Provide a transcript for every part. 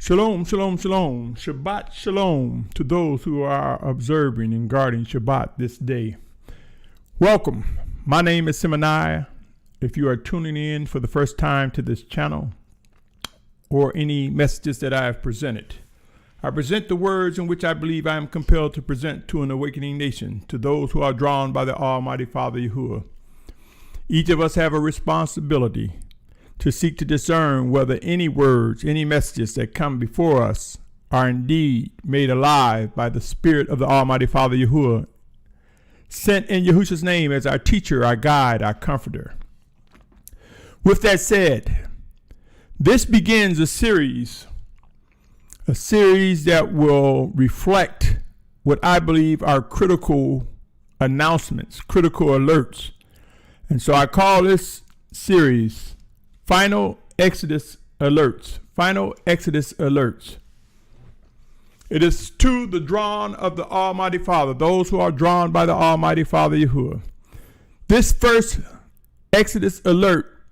Shalom, shalom, shalom. Shabbat shalom to those who are observing and guarding Shabbat this day. Welcome. My name is Symmanayah. If you are tuning in for the first time to this channel or any messages that I have presented, I present the words in which I believe I am compelled to present to an awakening nation, to those who are drawn by the Almighty Father Yahuah. Each of us have a responsibility to seek to discern whether any words, any messages that come before us are indeed made alive by the Spirit of the Almighty Father Yahuah, sent in Yahusha's name as our teacher, our guide, our comforter. With that said, this begins a series that will reflect what I believe are critical announcements, critical alerts. And so I call this series Final Exodus Alerts. Final Exodus Alerts. It is to the drawn of the Almighty Father, those who are drawn by the Almighty Father Yahuah. This first Exodus Alert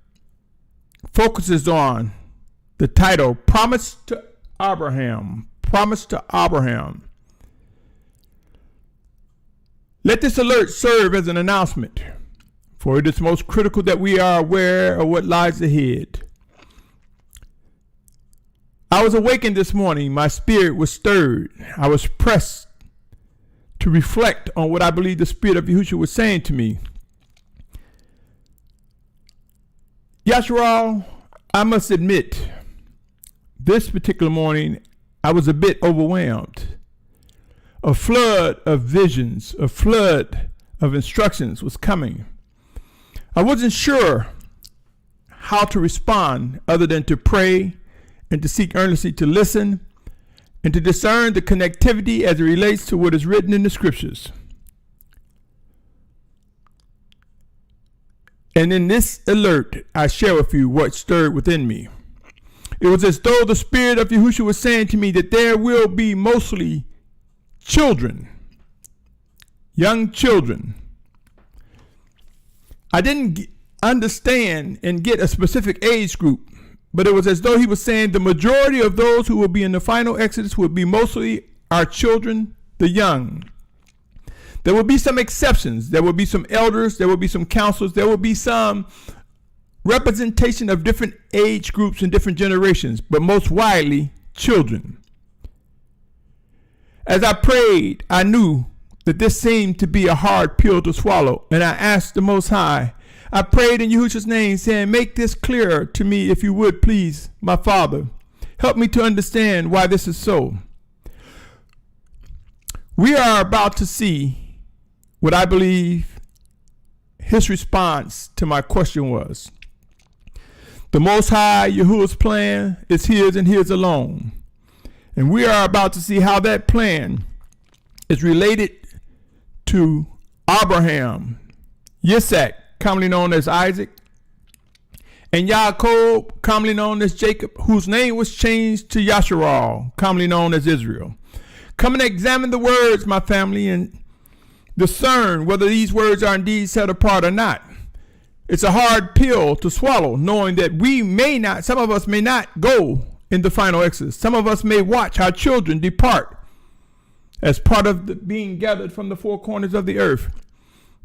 focuses on the title, Promise to Abraham. Promise to Abraham. Let this alert serve as an announcement, for it is most critical that we are aware of what lies ahead. I was awakened this morning. My spirit was stirred. I was pressed to reflect on what I believe the Spirit of Yahusha was saying to me. Yashar'al, I must admit, this particular morning, I was a bit overwhelmed. A flood of visions, a flood of instructions was coming. I wasn't sure how to respond other than to pray and to seek earnestly to listen and to discern the connectivity as it relates to what is written in the scriptures. And in this alert, I share with you what stirred within me. It was as though the Spirit of Yahusha was saying to me that there will be mostly children, young children. I didn't understand and get a specific age group, but it was as though he was saying the majority of those who will be in the final Exodus will be mostly our children, the young. There will be some exceptions. There will be some elders. There will be some counselors. There will be some representation of different age groups and different generations, but most widely children. As I prayed, I knew that this seemed to be a hard pill to swallow, and I asked the Most High. I prayed in Yahusha's name, saying, make this clearer to me if you would, please, my Father. Help me to understand why this is so. We are about to see what I believe his response to my question was. The Most High, Yahuwah's plan is his and his alone. And we are about to see how that plan is related to Abraham, Yitzhak, commonly known as Isaac, and Yaakov, commonly known as Jacob, whose name was changed to Yashar'al, commonly known as Israel. Come and examine the words, my family, and discern whether these words are indeed set apart or not. It's a hard pill to swallow, knowing that we may not, some of us may not go in the final Exodus. Some of us may watch our children depart as part of being gathered from the four corners of the earth.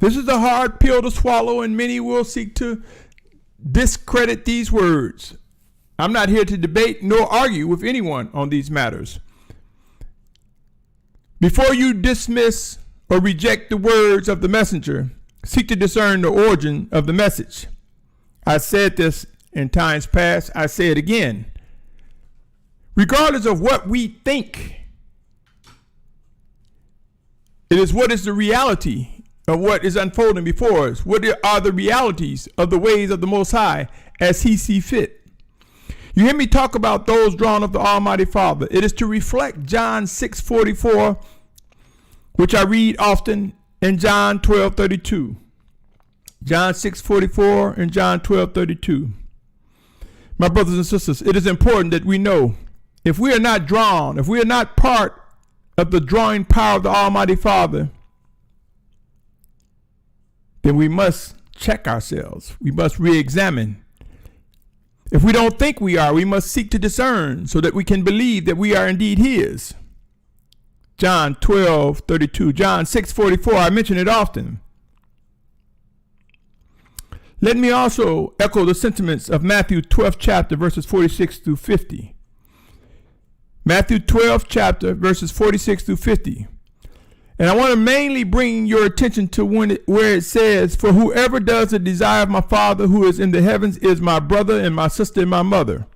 This is a hard pill to swallow, and many will seek to discredit these words. I'm not here to debate nor argue with anyone on these matters. Before you dismiss or reject the words of the messenger, seek to discern the origin of the message. I said this in times past. I say it again. Regardless of what we think, it is what is the reality of what is unfolding before us. What are the realities of the ways of the Most High as he see fit? You hear me talk about those drawn of the Almighty Father. It is to reflect John 6:44, which I read often, in John 12:32. John 6:44 and John 12:32. My brothers and sisters, it is important that we know if we are not drawn, if we are not part of the drawing power of the Almighty Father, then we must check ourselves. We must re-examine If we don't think we are, we must seek to discern so that we can believe that we are indeed his. John 12:32, John 6:44, I mention it often. Let me also echo the sentiments of Matthew 12th chapter, verses 46 through 50. Matthew 12th chapter, verses 46 through 50. And I want to mainly bring your attention to where it says, "For whoever does the desire of my Father who is in the heavens is my brother and my sister and my mother.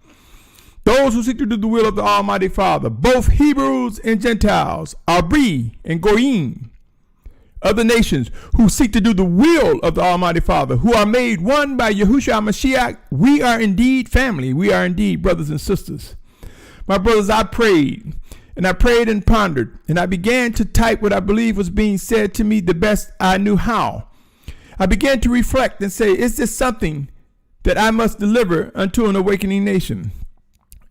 Those who seek to do the will of the Almighty Father, both Hebrews and Gentiles, Abri and Goyim, other nations who seek to do the will of the Almighty Father, who are made one by Yahusha HaMashiach, we are indeed family. We are indeed brothers and sisters." My brothers, I prayed and pondered, and I began to type what I believe was being said to me the best I knew how. I began to reflect and say, is this something that I must deliver unto an awakening nation?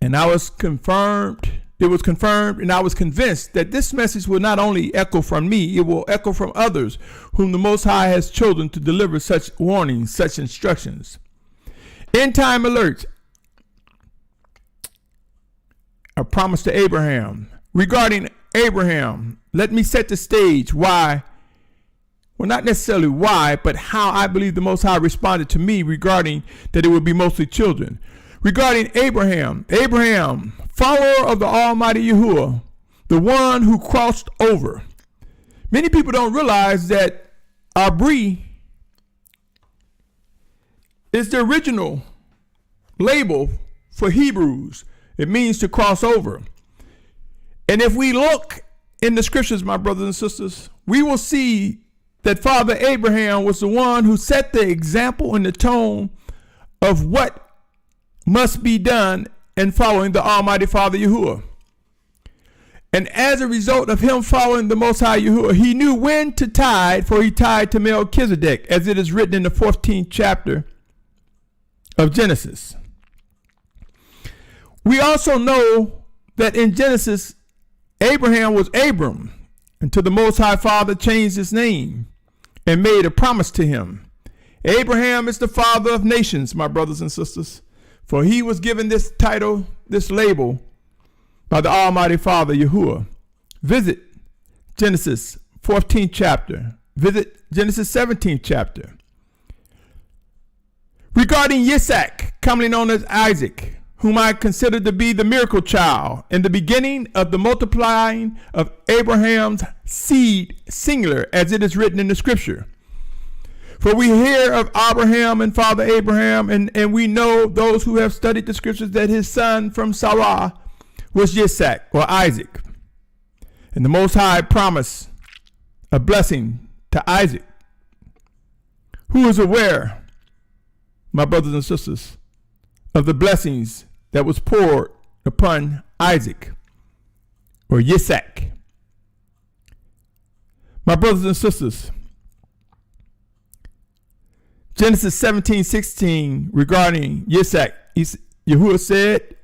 And it was confirmed, and I was convinced that this message will not only echo from me, it will echo from others whom the Most High has chosen to deliver such warnings, such instructions. End time alerts. A promise to Abraham. Regarding Abraham, let me set the stage why, well, not necessarily why, but how I believe the Most High responded to me regarding that it would be mostly children. Regarding Abraham, follower of the Almighty Yahuah, the one who crossed over. Many people don't realize that Abri is the original label for Hebrews. It means to cross over. And if we look in the scriptures, my brothers and sisters, we will see that Father Abraham was the one who set the example and the tone of what must be done in following the Almighty Father Yahuah. And as a result of him following the Most High Yahuah, he knew when to tithe, for he tithed to Melchizedek, as it is written in the 14th chapter of Genesis. We also know that in Genesis, Abraham was Abram until the Most High Father changed his name and made a promise to him. Abraham is the father of nations, my brothers and sisters, for he was given this title, this label, by the Almighty Father Yahuah. Visit Genesis 14th chapter. Visit Genesis 17th chapter. Regarding Yitzhak, commonly known as Isaac, whom I consider to be the miracle child and the beginning of the multiplying of Abraham's seed, singular, as it is written in the scripture. For we hear of Abraham and Father Abraham, and we know, those who have studied the scriptures, that his son from Sarah was Yitzhak, or Isaac. And the Most High promised a blessing to Isaac. Who is aware, my brothers and sisters, of the blessings that was poured upon Isaac, or Yitzhak? My brothers and sisters, Genesis 17:16 regarding Yitzhak, Yahuah said,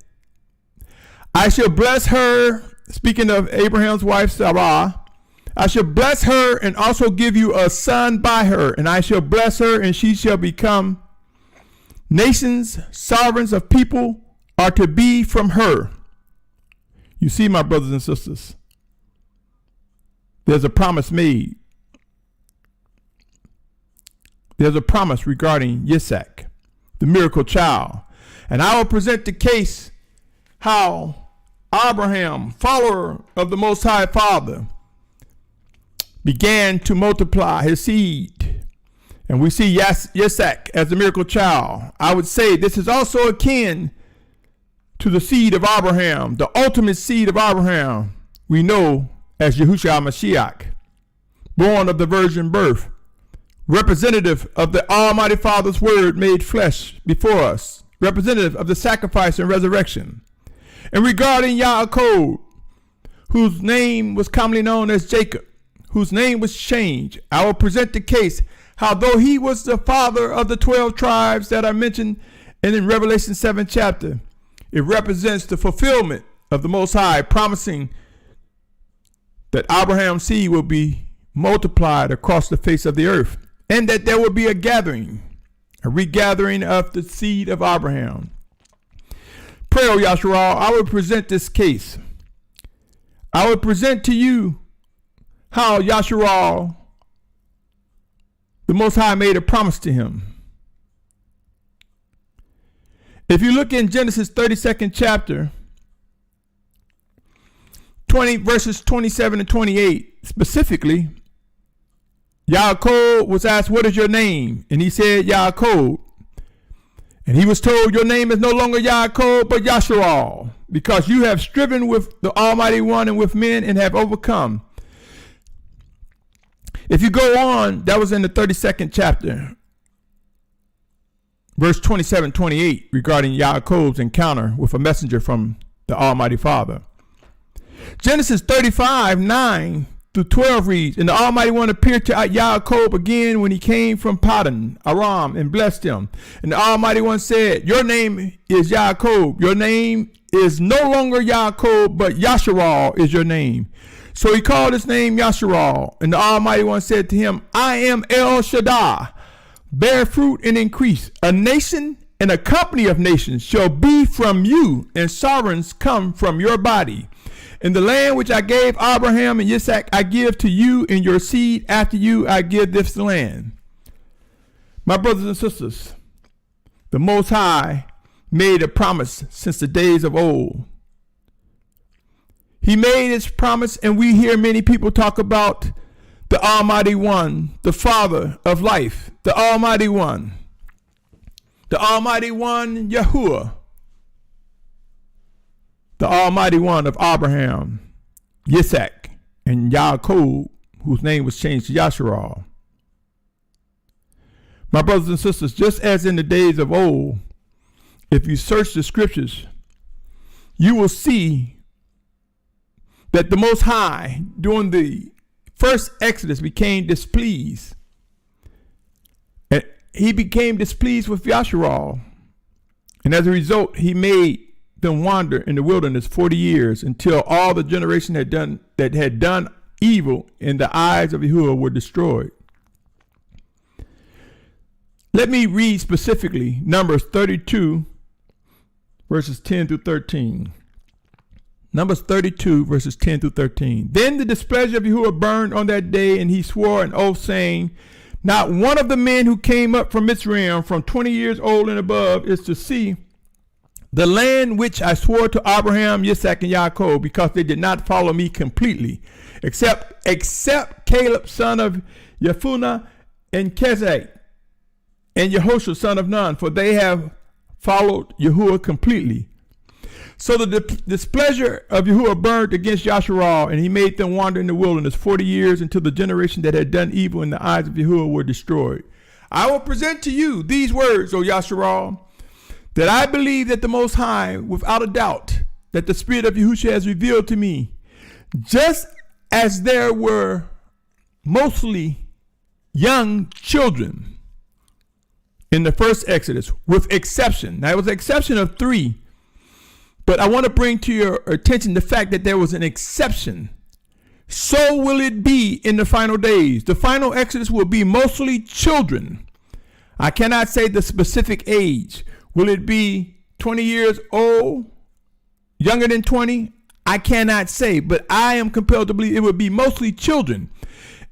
I shall bless her, speaking of Abraham's wife Sarah, I shall bless her and also give you a son by her, and I shall bless her and she shall become nations, sovereigns of people are to be from her. You see, my brothers and sisters, there's a promise made. There's a promise regarding Yitzhak, the miracle child. And I will present the case how Abraham, follower of the Most High Father, began to multiply his seed. And we see Yitzhak as the miracle child. I would say this is also akin to the seed of Abraham, the ultimate seed of Abraham, we know as Yahusha HaMashiach, born of the virgin birth, representative of the Almighty Father's word made flesh before us, representative of the sacrifice and resurrection. And regarding Yaakov, whose name was commonly known as Jacob, whose name was changed, I will present the case how though he was the father of the 12 tribes that are mentioned in Revelation 7 chapter, it represents the fulfillment of the Most High promising that Abraham's seed will be multiplied across the face of the earth, and that there will be a gathering, a regathering of the seed of Abraham. Pray, O Yasharal, I will present this case. I will present to you how Yasharal, the Most High, made a promise to him. If you look in Genesis 32nd chapter, 20 verses 27 and 28, specifically, Yaakov was asked, what is your name? And he said, Yaakov. And he was told, your name is no longer Yaakov, but Yasharal, because you have striven with the Almighty One and with men and have overcome. If you go on, that was in the 32nd chapter, verse 27, 28, regarding Yaakov's encounter with a messenger from the Almighty Father. Genesis 35, 9 through 12 reads, and the Almighty One appeared to Yaakov again when he came from Paddan Aram and blessed him. And the Almighty One said, your name is Yaakov. Your name is no longer Yaakov, but Yasharal is your name. So he called his name Yasharal. And the Almighty One said to him, I am El Shaddai. Bear fruit and increase. A nation and a company of nations shall be from you, and sovereigns come from your body. In the land which I gave Abraham and Isaac, I give to you and your seed after you, I give this land. My brothers and sisters, the Most High made a promise since the days of old. He made his promise, and we hear many people talk about the Almighty One, the Father of life, the Almighty One, Yahuah, the Almighty One of Abraham, Isaac, and Yaakov, whose name was changed to Yashar'al. My brothers and sisters, just as in the days of old, if you search the scriptures, you will see that the Most High, during the first Exodus, became displeased. And he became displeased with Yashar'al. And as a result, he made them wander in the wilderness 40 years until all the generation that had done evil in the eyes of Yahuwah were destroyed. Let me read specifically Numbers 32, verses 10 through 13. Numbers 32, verses 10 through 13. Then the displeasure of Yahuwah burned on that day, and he swore an oath, saying, not one of the men who came up from Mizraim from 20 years old and above is to see the land which I swore to Abraham, Isaac, and Yaakov, because they did not follow me completely, except Caleb, son of Yephunneh, and Kezek, and Yahusha, son of Nun, for they have followed Yahuwah completely. So the displeasure of Yahuwah burned against Yashar'al, and he made them wander in the wilderness 40 years until the generation that had done evil in the eyes of Yahuwah were destroyed. I will present to you these words, O Yashar'al, that I believe that the Most High, without a doubt, that the Spirit of Yahusha has revealed to me, just as there were mostly young children in the first Exodus, with exception. Now, it was an exception of 3, but I want to bring to your attention the fact that there was an exception. So will it be in the final days. The final Exodus will be mostly children. I cannot say the specific age. Will it be 20 years old, younger than 20? I cannot say, but I am compelled to believe it would be mostly children.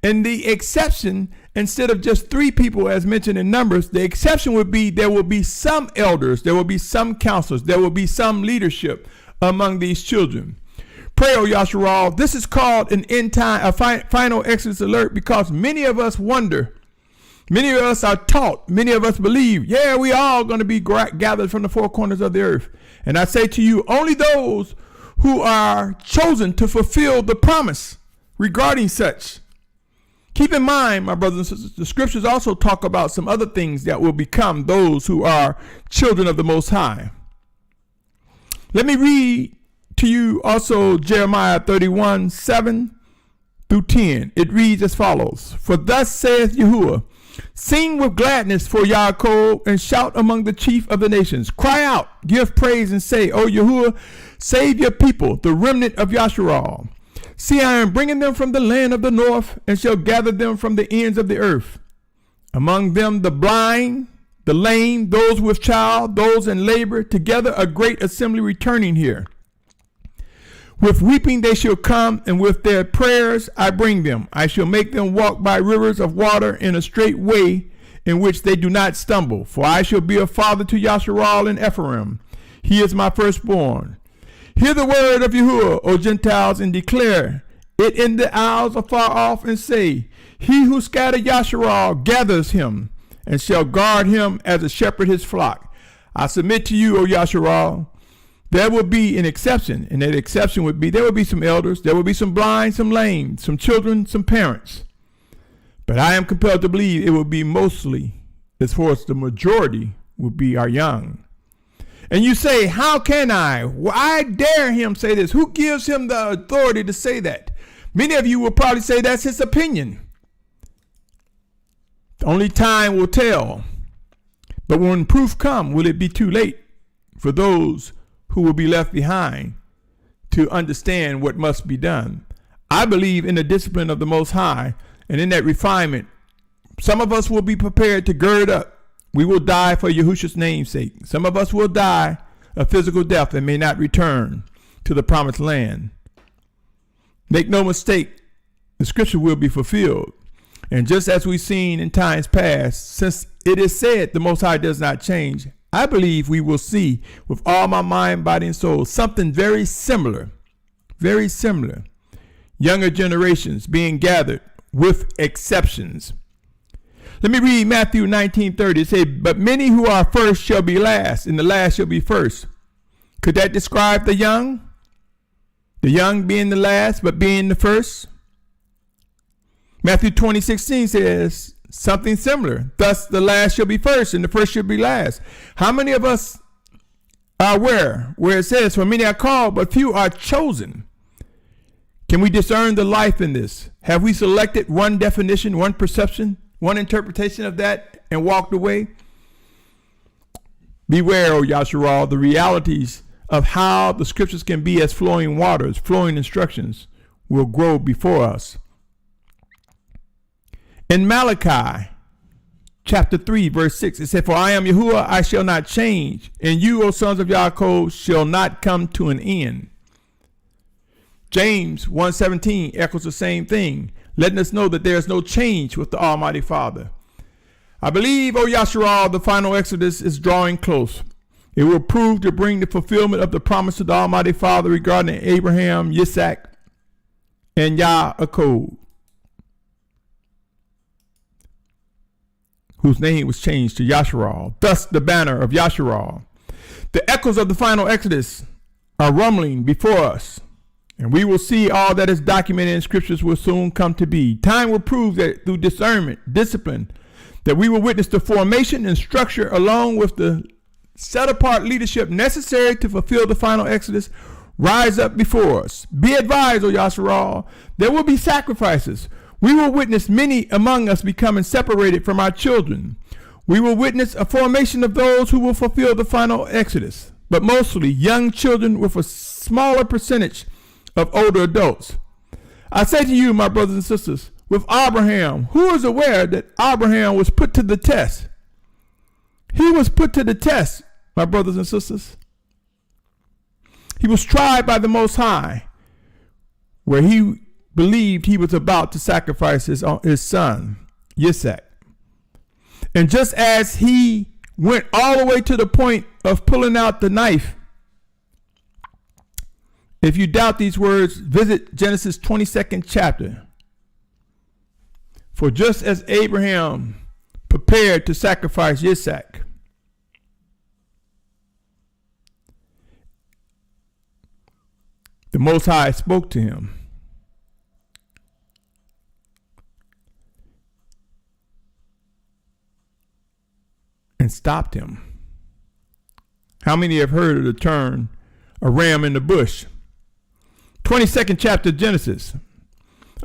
And the exception, instead of just 3 people as mentioned in Numbers, the exception would be there will be some elders, there will be some counselors, there will be some leadership among these children. Pray, O Yasharal, this is called an end time, a final Exodus alert, because many of us wonder. Many of us are taught, many of us believe, yeah, we all going to be gathered from the 4 corners of the earth. And I say to you, only those who are chosen to fulfill the promise regarding such. Keep in mind, my brothers and sisters, the scriptures also talk about some other things that will become those who are children of the Most High. Let me read to you also Jeremiah 31, 7 through 10. It reads as follows. For thus saith Yahuwah, sing with gladness for Yaakov, and shout among the chief of the nations. Cry out, give praise, and say, O Yahuwah, save your people, the remnant of Yasharal. See, I am bringing them from the land of the north, and shall gather them from the ends of the earth. Among them the blind, the lame, those with child, those in labor, together a great assembly returning here. With weeping they shall come, and with their prayers I bring them. I shall make them walk by rivers of water in a straight way, in which they do not stumble. For I shall be a father to Yashar'al and Ephraim. He is my firstborn. Hear the word of Yahuah, O Gentiles, and declare it in the isles afar off, and say, He who scattered Yasharal gathers him, and shall guard him as a shepherd his flock. I submit to you, O Yasharal. There will be an exception, and that exception would be there will be some elders, there will be some blind, some lame, some children, some parents. But I am compelled to believe it will be mostly, as far as the majority, will be our young. And you say, how can I? Well, I dare him say this. Who gives him the authority to say that? Many of you will probably say that's his opinion. Only time will tell. But when proof comes, will it be too late for those who will be left behind to understand what must be done? I believe in the discipline of the Most High, and in that refinement, some of us will be prepared to gird up. We will die for Yahusha's name's sake. Some of us will die a physical death and may not return to the promised land. Make no mistake, the scripture will be fulfilled. And just as we've seen in times past, since it is said the Most High does not change, I believe we will see with all my mind, body, and soul something very similar. Younger generations being gathered with exceptions. Let me read Matthew 19:30. It says, but many who are first shall be last, and the last shall be first. Could that describe the young? The young being the last, but being the first? Matthew 20:16 says something similar. Thus the last shall be first, and the first shall be last. How many of us are where it says, for many are called, but few are chosen? Can we discern the life in this? Have we selected one definition, one perception, one interpretation of that and walked away? Beware, O Yasharal, the realities of how the scriptures can be as flowing waters, flowing instructions will grow before us. In Malachi chapter 3, verse 6, it said, for I am Yahuah, I shall not change, and you, O sons of Yaakov, shall not come to an end. James 1:17 echoes the same thing, letting us know that there is no change with the Almighty Father. I believe, O Yasharal, the final Exodus is drawing close. It will prove to bring the fulfillment of the promise of the Almighty Father regarding Abraham, Isaac, and Yaakov, whose name was changed to Yasharal, thus the banner of Yasharal. The echoes of the final Exodus are rumbling before us, and we will see all that is documented in scriptures will soon come to be. Time will prove that through discernment, discipline, that we will witness the formation and structure along with the set-apart leadership necessary to fulfill the final Exodus rise up before us. Be advised, O Yasharal, there will be sacrifices. We will witness many among us becoming separated from our children. We will witness a formation of those who will fulfill the final Exodus, but mostly young children with a smaller percentage of older adults. I say to you, my brothers and sisters, with Abraham, who is aware that Abraham was put to the test? He was put to the test, my brothers and sisters. He was tried by the Most High, where he believed he was about to sacrifice his son, Isaac. And just as he went all the way to the point of pulling out the knife, if you doubt these words, visit Genesis 22nd chapter. For just as Abraham prepared to sacrifice Isaac, the Most High spoke to him. And stopped him. How many have heard of the term a ram in the bush? 22nd chapter of Genesis.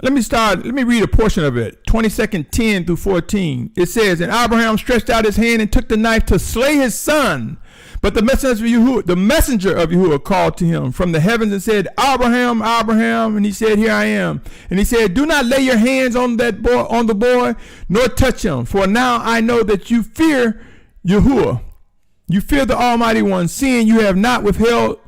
Let me read a portion of it. 22nd 10 through 14. It says, and Abraham stretched out his hand and took the knife to slay his son. But the messenger of Yahuah called to him from the heavens and said, Abraham, Abraham. And he said, here I am. And he said, do not lay your hands on the boy, nor touch him. For now I know that you fear Yahuah. You fear the Almighty One, seeing you have not withheld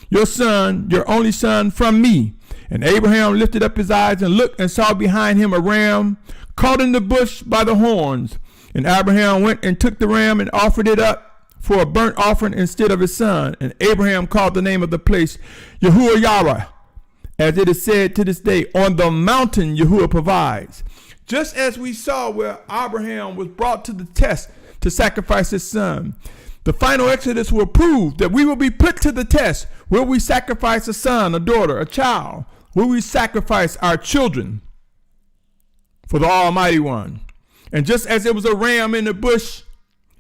your son, your only son, from me. And Abraham lifted up his eyes and looked and saw behind him a ram caught in the bush by the horns. And Abraham went and took the ram and offered it up for a burnt offering instead of his son. And Abraham called the name of the place Yahuah, as it is said to this day, on the mountain Yahuah provides. Just as we saw where Abraham was brought to the test to sacrifice his son, the final Exodus will prove that we will be put to the test. Will we sacrifice a son, a daughter, a child? Will we sacrifice our children for the Almighty One? And just as it was a ram in the bush,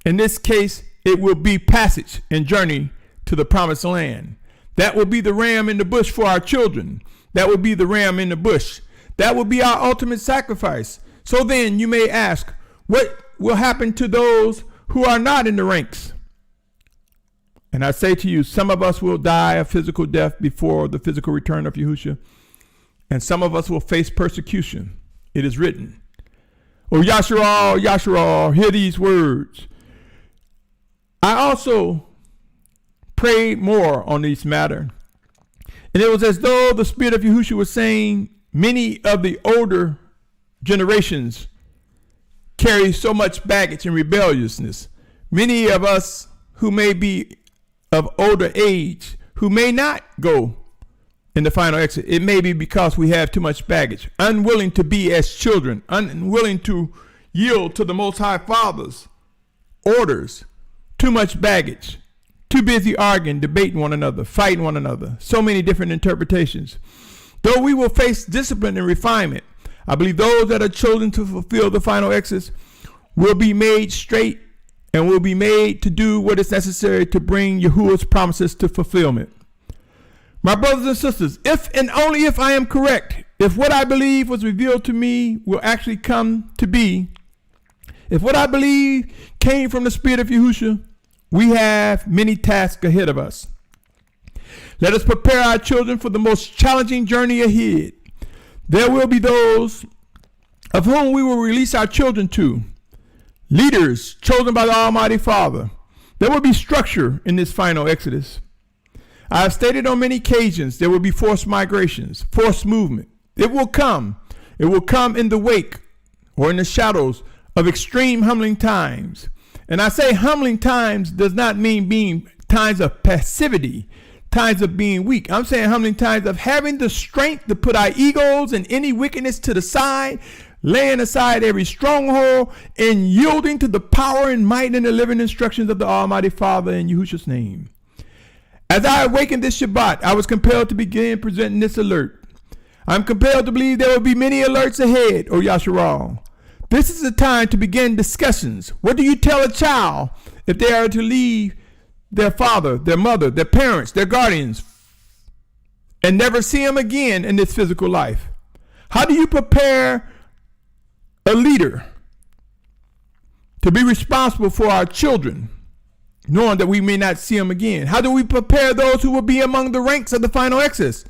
in this case, it will be passage and journey to the promised land. That will be the ram in the bush for our children. That will be the ram in the bush. That will be our ultimate sacrifice. So then you may ask, what will happen to those who are not in the ranks? And I say to you, some of us will die a physical death before the physical return of Yahusha, and some of us will face persecution. It is written, "O Yashar'al, Yashar'al, hear these words." I also prayed more on this matter, and it was as though the Spirit of Yahusha was saying, many of the older generations carry so much baggage and rebelliousness. Many of us who may be of older age, who may not go in the final exit, it may be because we have too much baggage, unwilling to be as children, unwilling to yield to the Most High Father's orders, too much baggage, too busy arguing, debating one another, fighting one another, so many different interpretations. Though we will face discipline and refinement, I believe those that are chosen to fulfill the final exodus will be made straight and will be made to do what is necessary to bring Yahuwah's promises to fulfillment. My brothers and sisters, if and only if I am correct, if what I believe was revealed to me will actually come to be, if what I believe came from the Spirit of Yahusha, we have many tasks ahead of us. Let us prepare our children for the most challenging journey ahead. There will be those of whom we will release our children to, leaders chosen by the Almighty Father. There will be structure in this final exodus. I have stated on many occasions there will be forced migrations, forced movement. It will come. It will come in the wake or in the shadows of extreme humbling times. And I say humbling times does not mean being times of passivity, times of being weak. I'm saying humbling times of having the strength to put our egos and any wickedness to the side, laying aside every stronghold, and yielding to the power and might and the living instructions of the Almighty Father in Yahusha's name. As I awakened this Shabbat, I was compelled to begin presenting this alert. I'm compelled to believe there will be many alerts ahead, O Yasharal. This is the time to begin discussions. What do you tell a child if they are to leave their father, their mother, their parents, their guardians, and never see them again in this physical life? How do you prepare a leader to be responsible for our children, knowing that we may not see them again? How do we prepare those who will be among the ranks of the final exodus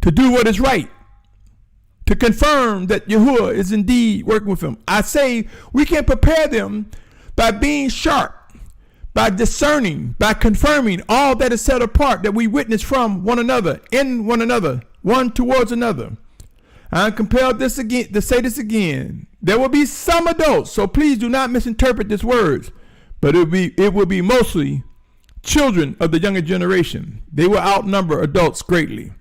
to do what is right, to confirm that Yahuwah is indeed working with them? I say we can prepare them by being sharp, by discerning, by confirming all that is set apart that we witness from one another, in one another, one towards another. I'm compelled to say this again. There will be some adults, so please do not misinterpret these words, but it will be mostly children of the younger generation. They will outnumber adults greatly.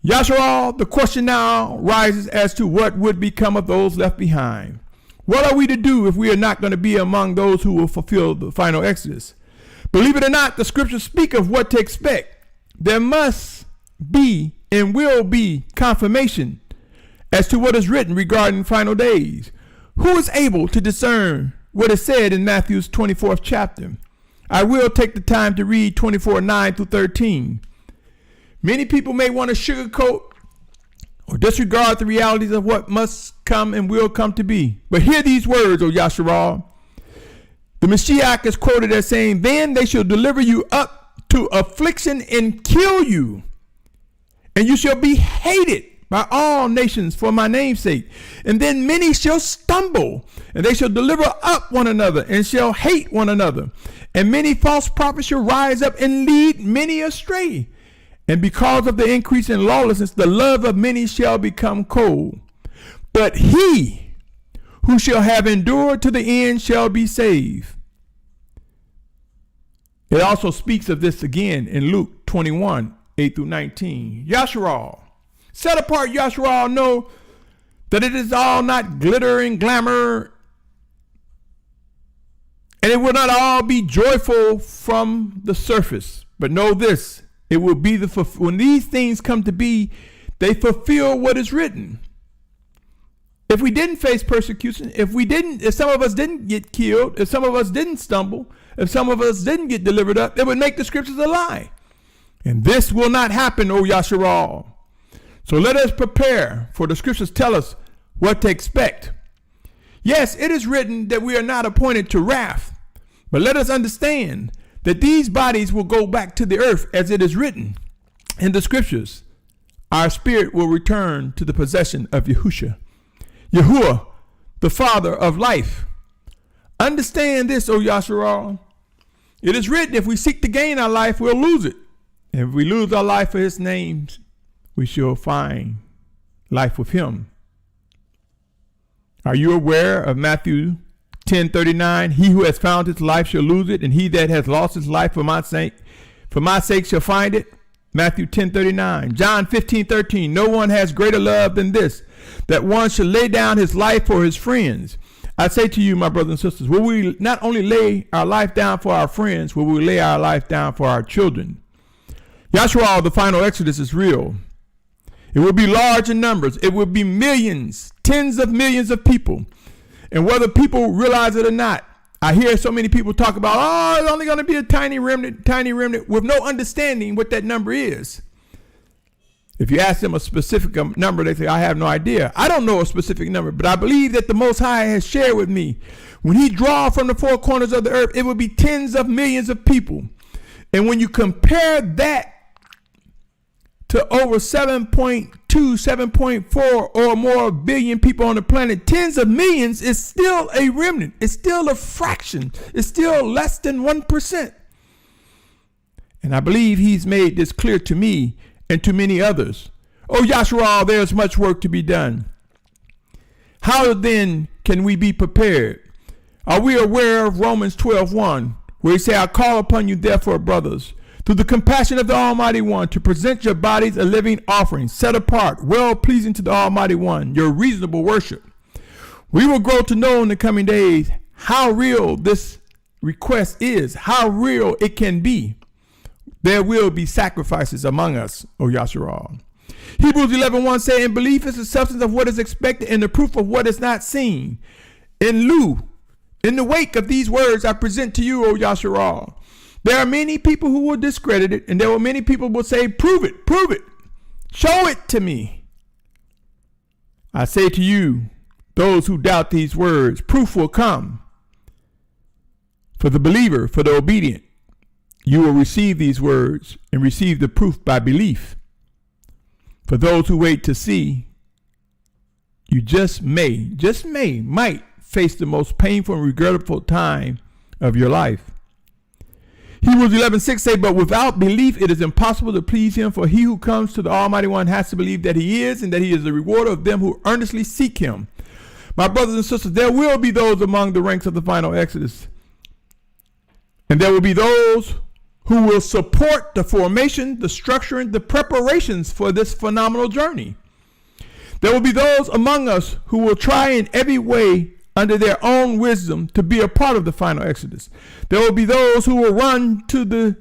Yashar'al, the question now rises as to what would become of those left behind. What are we to do if we are not going to be among those who will fulfill the final exodus? Believe it or not, the scriptures speak of what to expect. There must be and will be confirmation as to what is written regarding final days. Who is able to discern what is said in Matthew's 24th chapter? I will take the time to read 24:9 through 13. Many people may want to sugarcoat or disregard the realities of what must come and will come to be. But hear these words, O Yasharal. The Mashiach is quoted as saying, "Then they shall deliver you up to affliction and kill you, and you shall be hated by all nations for my name's sake. And then many shall stumble, and they shall deliver up one another, and shall hate one another. And many false prophets shall rise up and lead many astray. And because of the increase in lawlessness, the love of many shall become cold. But he who shall have endured to the end shall be saved. It also speaks of this again in Luke 21, 8 through 19. Yashar'al. Set apart Yashar'al, know that it is all not glitter and glamour, and it will not all be joyful from the surface. But know this, it will be when these things come to be, they fulfill what is written. If we didn't face persecution, if some of us didn't get killed, if some of us didn't stumble, if some of us didn't get delivered up, it would make the scriptures a lie. And this will not happen, O Yashar'al. So let us prepare, for the scriptures tell us what to expect. Yes, it is written that we are not appointed to wrath, but let us understand that these bodies will go back to the earth as it is written in the scriptures. Our spirit will return to the possession of Yahusha. Yahuah, the Father of life. Understand this, O Yashar'al. It is written, if we seek to gain our life, we'll lose it. If we lose our life for his name, we shall find life with him. Are you aware of Matthew 10:39? He who has found his life shall lose it, and he that has lost his life for my sake shall find it. Matthew 10:39. John 15:13. No one has greater love than this, that one should lay down his life for his friends. I say to you, my brothers and sisters, will we not only lay our life down for our friends, will we lay our life down for our children? Yashar'al, the final exodus, is real. It will be large in numbers. It will be millions, tens of millions of people. And whether people realize it or not, I hear so many people talk about, it's only going to be a tiny remnant with no understanding what that number is. If you ask them a specific number, they say, I have no idea. I don't know a specific number, but I believe that the Most High has shared with me. When he draws from the four corners of the earth, it will be tens of millions of people. And when you compare that to over 7.2, 7.4 or more billion people on the planet, tens of millions is still a remnant. It's still a fraction. It's still less than 1%. And I believe he's made this clear to me and to many others. Oh, Yashar'al, there's much work to be done. How then can we be prepared? Are we aware of Romans 12:1, where he says, I call upon you therefore, brothers, through the compassion of the Almighty One, to present your bodies a living offering, set apart, well-pleasing to the Almighty One, your reasonable worship. We will grow to know in the coming days how real this request is, how real it can be. There will be sacrifices among us, O Yashar'al. Hebrews 11:1 says, and belief is the substance of what is expected and the proof of what is not seen. In the wake of these words I present to you, O Yashar'al. There are many people who will discredit it, and there are many people who will say, prove it, show it to me. I say to you, those who doubt these words, proof will come. For the believer, for the obedient, you will receive these words and receive the proof by belief. For those who wait to see, you might face the most painful and regrettable time of your life. Hebrews 11:6 say, but without belief it is impossible to please him, for he who comes to the Almighty One has to believe that he is, and that he is the rewarder of them who earnestly seek him. My brothers and sisters, there will be those among the ranks of the final Exodus, and there will be those who will support the formation, the structuring, the preparations for this phenomenal journey. There will be those among us who will try in every way under their own wisdom to be a part of the final Exodus. There will be those who will run to the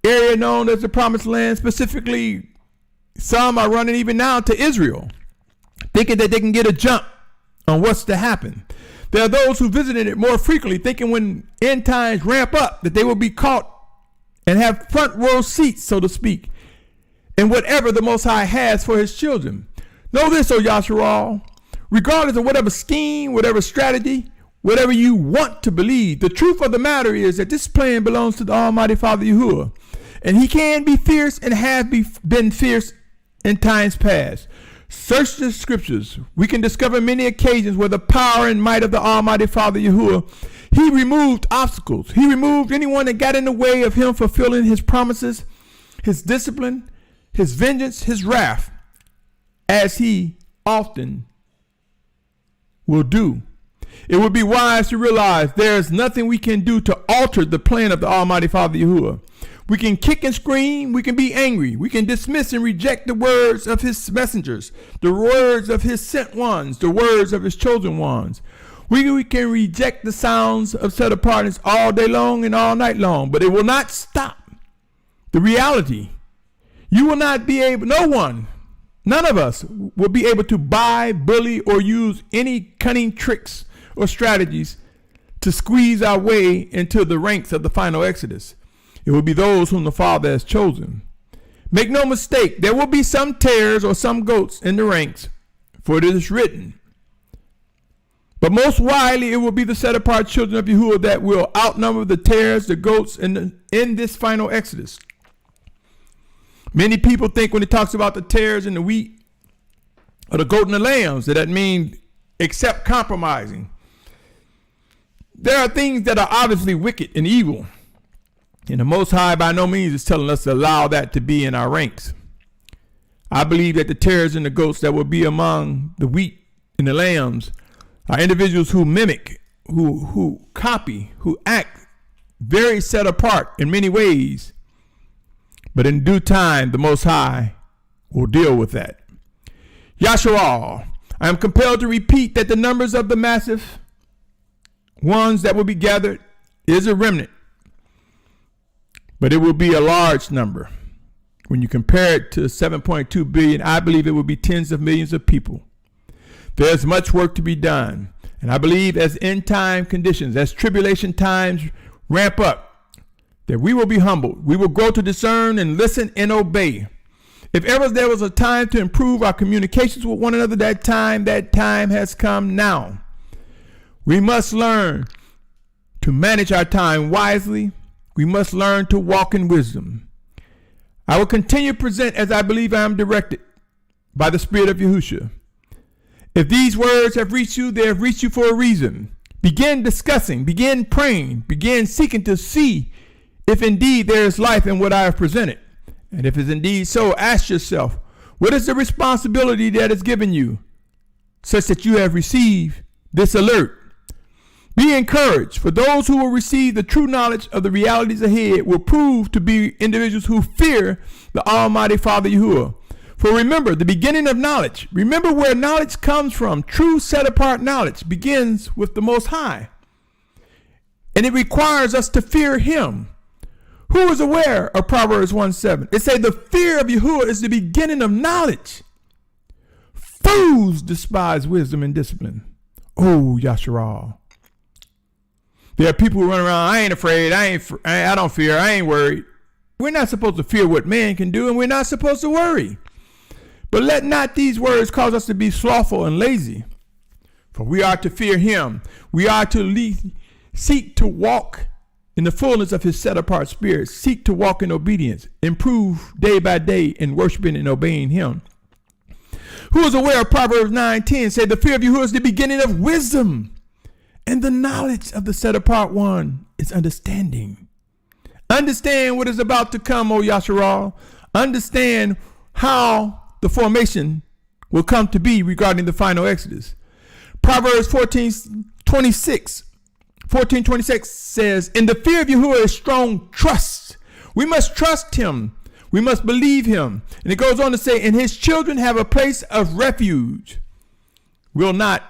area known as the Promised Land. Specifically, some are running even now to Israel, thinking that they can get a jump on what's to happen. There are those who visited it more frequently, thinking when end times ramp up that they will be caught and have front row seats, so to speak, in whatever the Most High has for his children. Know this, O Yashar'al. Regardless of whatever scheme, whatever strategy, whatever you want to believe, the truth of the matter is that this plan belongs to the Almighty Father Yahuah. And he can be fierce and have been fierce in times past. search the scriptures, we can discover many occasions where the power and might of the Almighty Father Yahuah, he removed obstacles. He removed anyone that got in the way of him fulfilling his promises, his discipline, his vengeance, his wrath, as he often will do. It would be wise to realize there is nothing we can do to alter the plan of the Almighty Father Yahuah. We can kick and scream. We can be angry. We can dismiss and reject the words of his messengers, the words of his sent ones, the words of his chosen ones. We can reject the sounds of set apartness all day long and all night long, but it will not stop the reality. You will not be able, none of us will be able to buy, bully, or use any cunning tricks or strategies to squeeze our way into the ranks of the final exodus. It will be those whom the Father has chosen. Make no mistake, there will be some tares or some goats in the ranks, for it is written. But most widely, it will be the set apart children of Yahuah that will outnumber the tares, the goats in this final exodus. Many people think when it talks about the tares and the wheat, or the goat and the lambs, that means except compromising. There are things that are obviously wicked and evil. And the Most High by no means is telling us to allow that to be in our ranks. I believe that the tares and the goats that will be among the wheat and the lambs are individuals who mimic, who copy, who act very set apart in many ways. But in due time, the Most High will deal with that. Yashar'al, I am compelled to repeat that the numbers of the massive ones that will be gathered is a remnant. But it will be a large number. When you compare it to 7.2 billion, I believe it will be tens of millions of people. There's much work to be done. And I believe as end time conditions, as tribulation times ramp up, that we will be humbled. We will grow to discern and listen and obey. If ever there was a time to improve our communications with one another, that time has come now. We must learn to manage our time wisely. We must learn to walk in wisdom. I will continue to present as I believe I am directed by the Spirit of Yahusha. If these words have reached you, they have reached you for a reason. Begin discussing, begin praying, begin seeking to see if indeed there is life in what I have presented. And if it's indeed so, ask yourself, what is the responsibility that is given you, such that you have received this alert? Be encouraged, for those who will receive the true knowledge of the realities ahead will prove to be individuals who fear the Almighty Father Yahuah. For remember, the beginning of knowledge, remember where knowledge comes from. True set-apart knowledge begins with the Most High. And it requires us to fear him. Who is aware of Proverbs 1:7? It says the fear of Yahuah is the beginning of knowledge. Fools despise wisdom and discipline. Oh, Yashar'al. There are people who run around, I ain't afraid, I don't fear, I ain't worried. We're not supposed to fear what man can do, and we're not supposed to worry. But let not these words cause us to be slothful and lazy. For we are to fear him. We are to seek to walk in the fullness of his set-apart spirit, seek to walk in obedience, improve day by day in worshiping and obeying him. Who is aware of Proverbs 9:10? Say the fear of Yahuah is the beginning of wisdom. And the knowledge of the set-apart one is understanding. Understand what is about to come, O Yasharal. Understand how the formation will come to be regarding the final exodus. Proverbs 14:26 says, in the fear of Yahuah is strong trust. We must trust him. We must believe him. And it goes on to say, and his children have a place of refuge. Will not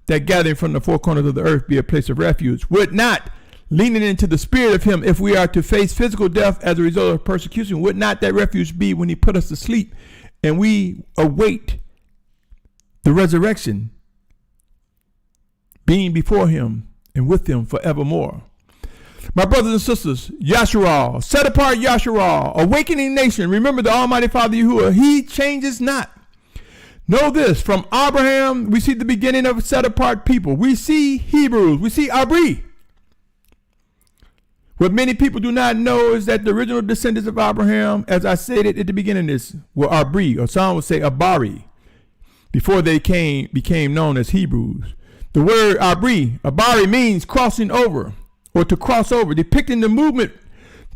that gathering from the four corners of the earth be a place of refuge? Would not leaning into the spirit of him, if we are to face physical death as a result of persecution, would not that refuge be when he put us to sleep and we await the resurrection, being before him and with him forevermore? My brothers and sisters, Yashar'al, set apart Yashar'al, awakening nation. Remember the Almighty Father Yahuah, he changes not. Know this, from Abraham, we see the beginning of a set apart people. We see Hebrews, we see Abri. What many people do not know is that the original descendants of Abraham, as I stated at the beginning of this, were Abri, or some would say Abari. before they became known as Hebrews. The word Abari means crossing over or to cross over, depicting the movement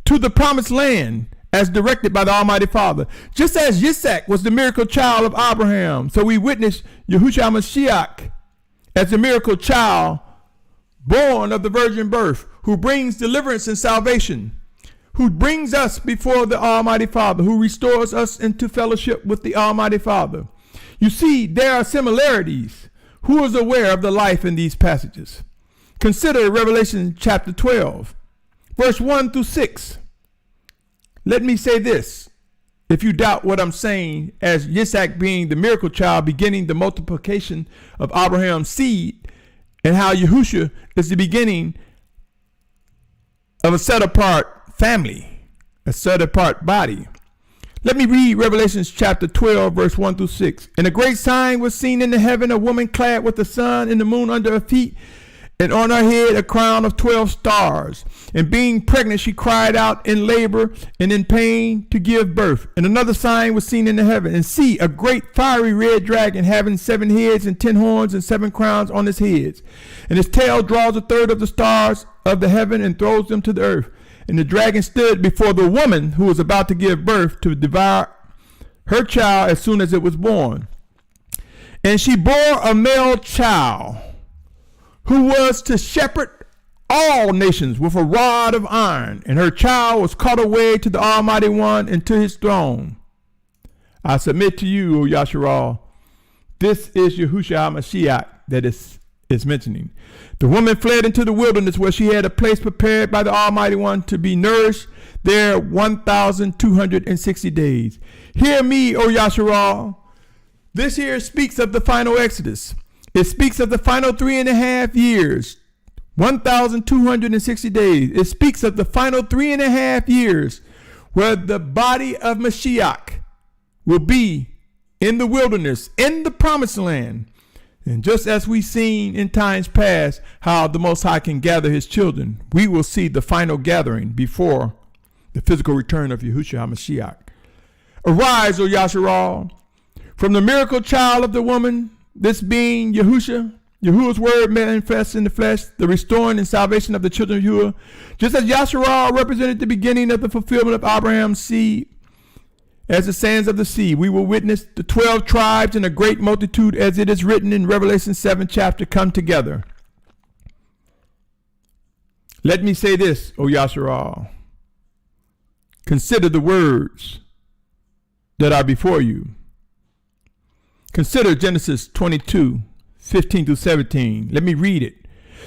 to the promised land as directed by the Almighty Father. Just as Yitzhak was the miracle child of Abraham, so we witness Yahusha Mashiach as the miracle child born of the virgin birth, who brings deliverance and salvation, who brings us before the Almighty Father, who restores us into fellowship with the Almighty Father. You see, there are similarities. Who is aware of the life in these passages? Consider Revelation chapter 12, verse 1 through 6. Let me say this. If you doubt what I'm saying, as Yitzhak being the miracle child, beginning the multiplication of Abraham's seed, and how Yahusha is the beginning of a set-apart family, a set-apart body. Let me read Revelation chapter 12, verse 1 through 6. And a great sign was seen in the heaven, a woman clad with the sun and the moon under her feet, and on her head a crown of 12 stars. And being pregnant, she cried out in labor and in pain to give birth. And another sign was seen in the heaven. And see, a great fiery red dragon, having 7 heads and 10 horns and 7 crowns on his heads. And his tail draws a third of the stars of the heaven and throws them to the earth. And the dragon stood before the woman who was about to give birth to devour her child as soon as it was born. And she bore a male child, who was to shepherd all nations with a rod of iron, and her child was caught away to the Almighty One and to his throne. I submit to you, O Yashar'al, this is Yahusha Mashiach that is mentioning. The woman fled into the wilderness, where she had a place prepared by the Almighty One to be nourished there 1,260 days. Hear me, O Yashar'al. This here speaks of the final Exodus. It speaks of the final 3.5 years, 1,260 days. It speaks of the final 3.5 years where the body of Mashiach will be in the wilderness, in the promised land. And just as we've seen in times past how the Most High can gather his children, we will see the final gathering before the physical return of Yahusha HaMashiach. Arise, O Yashar'al, from the miracle child of the woman, this being Yahuwah's word manifests in the flesh, the restoring and salvation of the children of Yahuwah. Just as Yashar'al represented the beginning of the fulfillment of Abraham's seed, as the sands of the sea, we will witness the 12 tribes and a great multitude, as it is written in Revelation 7 chapter, come together. Let me say this, O Yashar'al. Consider the words that are before you. Consider Genesis 22, 15 through 17. Let me read it.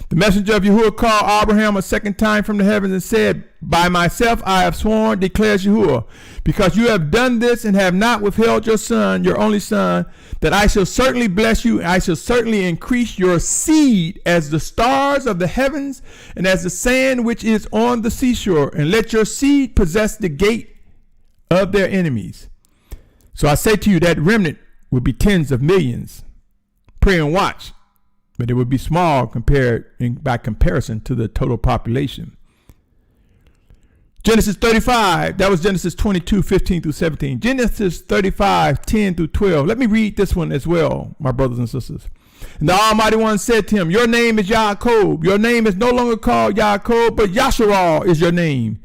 The messenger of Yahuwah called Abraham a second time from the heavens and said, by myself I have sworn, declares Yahuwah, because you have done this and have not withheld your son, your only son, that I shall certainly bless you, and I shall certainly increase your seed as the stars of the heavens and as the sand which is on the seashore, and let your seed possess the gate of their enemies. So I say to you, that remnant will be tens of millions. Pray and watch, but it would be small by comparison to the total population. Genesis 35, that was Genesis 22, 15 through 17. Genesis 35, 10 through 12. Let me read this one as well, my brothers and sisters. And the Almighty One said to him, your name is Yaakov. Your name is no longer called Yaakov, but Yashar'al is your name.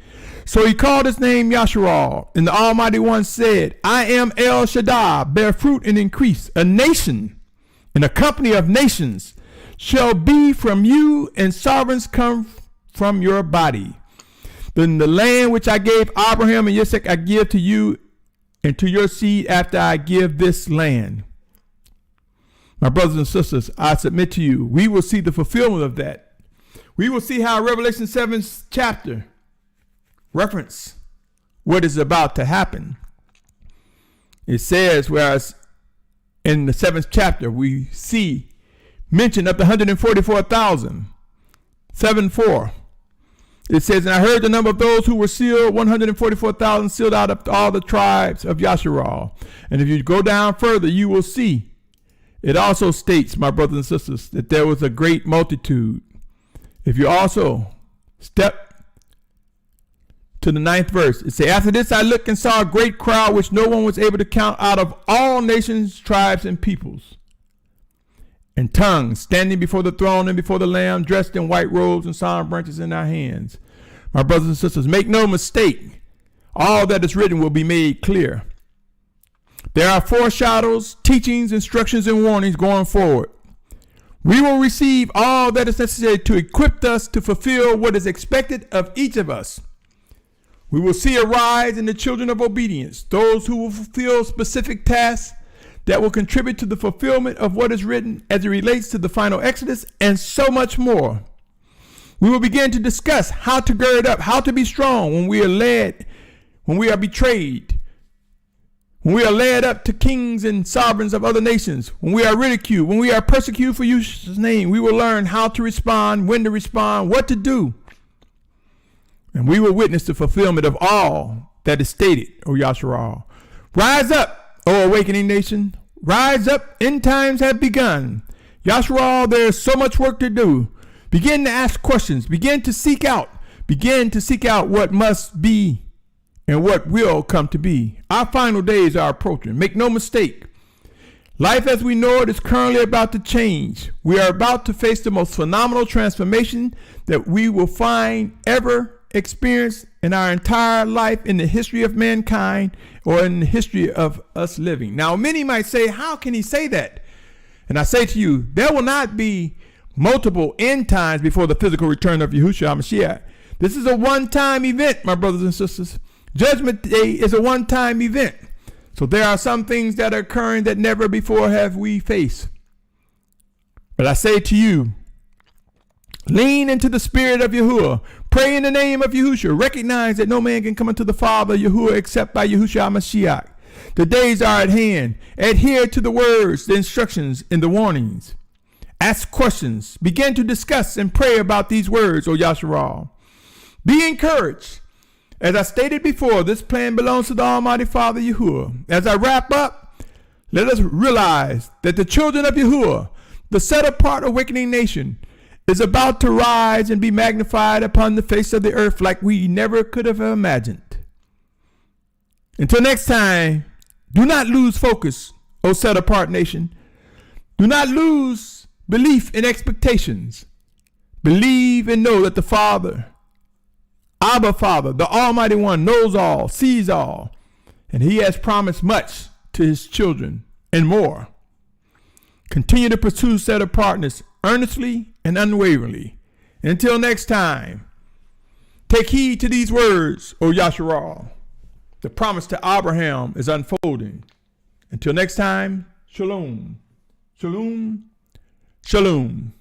So he called his name Yashar'al. And the Almighty One said, I am El Shaddai, bear fruit and increase. A nation and a company of nations shall be from you, and sovereigns come from your body. Then the land which I gave Abraham and Yitzhak I give to you and to your seed after I give this land. My brothers and sisters, I submit to you, we will see the fulfillment of that. We will see how Revelation 7 chapter reference what is about to happen. It says, whereas in the 7th chapter we see mention of the 144,000, 7:4. It says, and I heard the number of those who were sealed, 144,000 sealed out of all the tribes of Yashar'al. And if you go down further, you will see it also states, my brothers and sisters, that there was a great multitude. If you also step to the 9th verse. It says, after this I looked and saw a great crowd which no one was able to count, out of all nations, tribes, and peoples, and tongues, standing before the throne and before the Lamb, dressed in white robes and palm branches in their hands. My brothers and sisters, make no mistake, all that is written will be made clear. There are foreshadows, teachings, instructions, and warnings going forward. We will receive all that is necessary to equip us to fulfill what is expected of each of us. We will see a rise in the children of obedience, those who will fulfill specific tasks that will contribute to the fulfillment of what is written as it relates to the final Exodus, and so much more. We will begin to discuss how to gird up, how to be strong when we are led, when we are betrayed, when we are led up to kings and sovereigns of other nations, when we are ridiculed, when we are persecuted for Yahusha's name. We will learn how to respond, when to respond, what to do. And we will witness the fulfillment of all that is stated, O Yashar'al. Rise up, O awakening nation. Rise up, end times have begun. Yashar'al, there is so much work to do. Begin to ask questions. Begin to seek out. Begin to seek out what must be and what will come to be. Our final days are approaching. Make no mistake. Life as we know it is currently about to change. We are about to face the most phenomenal transformation that we will find ever experienced in our entire life in the history of mankind, or in the history of us living. Now, many might say, how can he say that? And I say to you, there will not be multiple end times before the physical return of Yahusha HaMashiach. This is a one-time event, my brothers and sisters. Judgment Day is a one-time event. So there are some things that are occurring that never before have we faced. But I say to you, lean into the spirit of Yahuwah. Pray in the name of Yahusha. Recognize that no man can come unto the Father, Yahuwah, except by Yahusha HaMashiach. The days are at hand. Adhere to the words, the instructions, and the warnings. Ask questions. Begin to discuss and pray about these words, O Yasharal. Be encouraged. As I stated before, this plan belongs to the Almighty Father, Yahuwah. As I wrap up, let us realize that the children of Yahuwah, the set-apart awakening nation, is about to rise and be magnified upon the face of the earth like we never could have imagined. Until next time, do not lose focus, O set-apart nation. Do not lose belief and expectations. Believe and know that the Father, Abba Father, the Almighty One, knows all, sees all, and he has promised much to his children and more. Continue to pursue set-apartness earnestly and unwaveringly. Until next time, take heed to these words, O Yasharal. The promise to Abraham is unfolding. Until next time, Shalom, Shalom, Shalom.